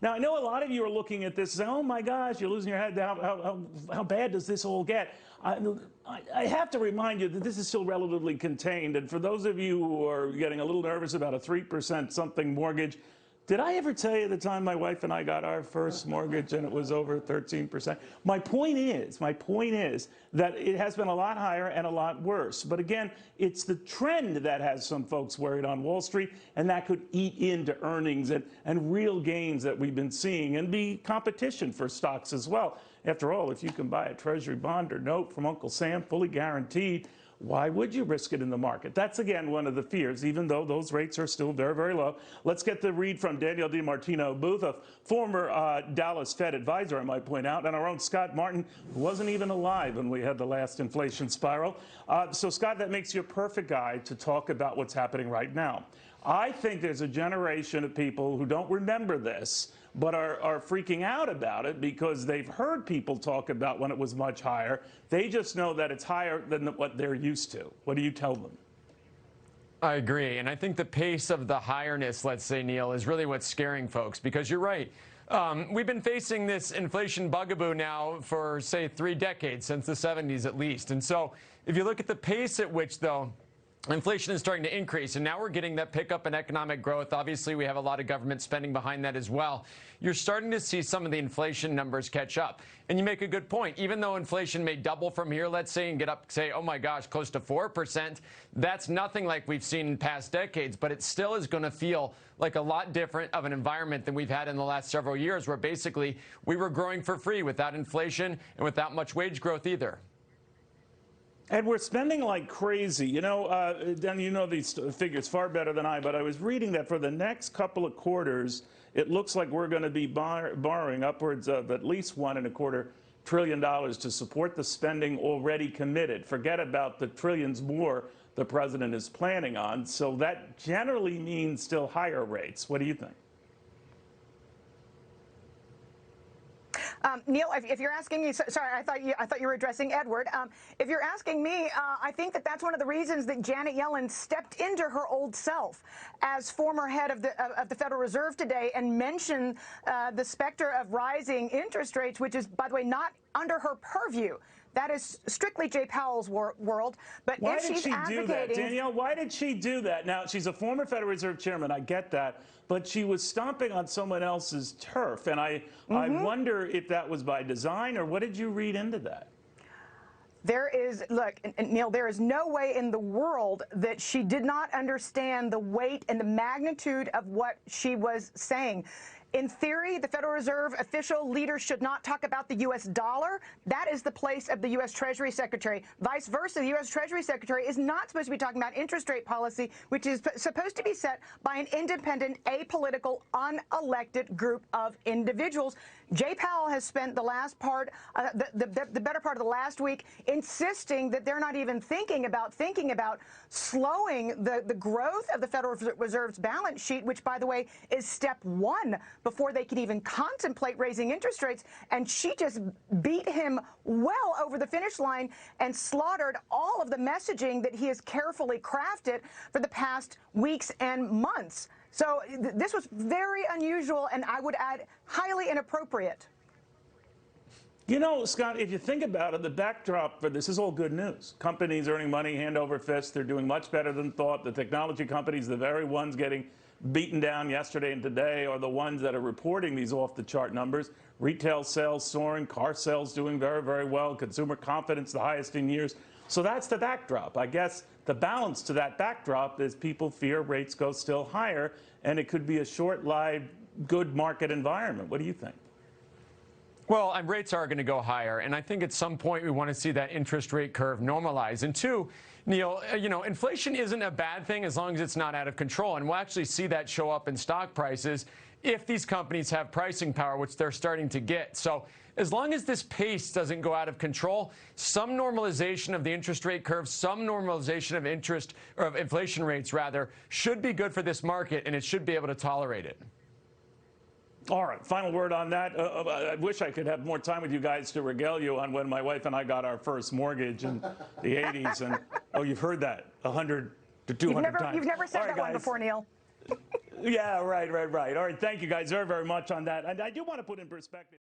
Now, I know a lot of you are looking at this saying, oh my gosh, you're losing your head. How bad does this all get? I have to remind you that this is still relatively contained. And for those of you who are getting a little nervous about a 3% something mortgage, did I ever tell you the time my wife and I got our first mortgage and it was over 13%? My point is that it has been a lot higher and a lot worse. But again, it's the trend that has some folks worried on Wall Street, and that could eat into earnings and real gains that we've been seeing and be competition for stocks as well. After all, if you can buy a treasury bond or note from Uncle Sam fully guaranteed, why would you risk it in the market? That's, again, one of the fears, even though those rates are still very, very low. Let's get the read from Danielle DiMartino Booth, a former Dallas Fed advisor, I might point out, and our own Scott Martin, who wasn't even alive when we had the last inflation spiral. So, Scott, that makes you a perfect guy to talk about what's happening right now. I think there's a generation of people who don't remember this, but are freaking out about it because they've heard people talk about when it was much higher. They just know that it's higher than what they're used to. What do you tell them? I agree. And I think the pace of the higherness, let's say, Neil, is really what's scaring folks, because you're right. We've been facing this inflation bugaboo now for, say, 3 decades, since the 70s at least. And so if you look at the pace at which, though, inflation is starting to increase, and now we're getting that pickup in economic growth. Obviously, we have a lot of government spending behind that as well. You're starting to see some of the inflation numbers catch up. And you make a good point. Even though inflation may double from here, let's say, and get up, say, oh my gosh, close to 4%, that's nothing like we've seen in past decades, but it still is going to feel like a lot different of an environment than we've had in the last several years, where basically we were growing for free without inflation and without much wage growth either. And we're spending like crazy. You know, Dan, you know these figures far better than I, but I was reading that for the next couple of quarters, it looks like we're going to be borrowing upwards of at least $1.25 trillion to support the spending already committed. Forget about the trillions more the president is planning on. So that generally means still higher rates. What do you think? Neil, if you're asking me, sorry, I thought you were addressing Edward. If you're asking me, I think that's one of the reasons that Janet Yellen stepped into her old self as former head of the Federal Reserve today and mentioned the specter of rising interest rates, which is, by the way, not under her purview. That is strictly Jay Powell's world. But why if did she's she advocating, do that, Danielle? Why did she do that? Now, she's a former Federal Reserve chairman. I get that. But she was stomping on someone else's turf. And I wonder if that was by design, or what did you read into that? There is, look, Neil, there is no way in the world that she did not understand the weight and the magnitude of what she was saying. In theory, the Federal Reserve official leader should not talk about the U.S. dollar. That is the place of the U.S. Treasury Secretary. Vice versa, the U.S. Treasury Secretary is not supposed to be talking about interest rate policy, which is supposed to be set by an independent, apolitical, unelected group of individuals. Jay Powell has spent the last part, the better part of the last week, insisting that they're not even thinking about slowing the growth of the Federal Reserve's balance sheet, which, by the way, is step 1 before they can even contemplate raising interest rates. And she just beat him well over the finish line and slaughtered all of the messaging that he has carefully crafted for the past weeks and months. So this was very unusual, and I would add highly inappropriate. You know, Scott, if you think about it, the backdrop for this is all good news. Companies earning money hand over fist. They're doing much better than thought. The technology companies, the very ones getting beaten down yesterday and today, are the ones that are reporting these off-the-chart numbers. Retail sales soaring, car sales doing very, very well, consumer confidence the highest in years. So that's the backdrop. I guess the balance to that backdrop is people fear rates go still higher, and it could be a short-lived good market environment. What do you think? Well, rates are going to go higher, and I think at some point we want to see that interest rate curve normalize. And two, Neil, you know, inflation isn't a bad thing as long as it's not out of control, and we'll actually see that show up in stock prices if these companies have pricing power, which they're starting to get. So as long as this pace doesn't go out of control, some normalization of the interest rate curve, some normalization of inflation rates rather, should be good for this market, and it should be able to tolerate it. All right, final word on that. I wish I could have more time with you guys to regale you on when my wife and I got our first mortgage in the 80s. And, oh, you've heard that 100 to 200 times. You've never said that one before, Neil. Yeah, right. All right, thank you guys very, very much on that. And I do want to put in perspective.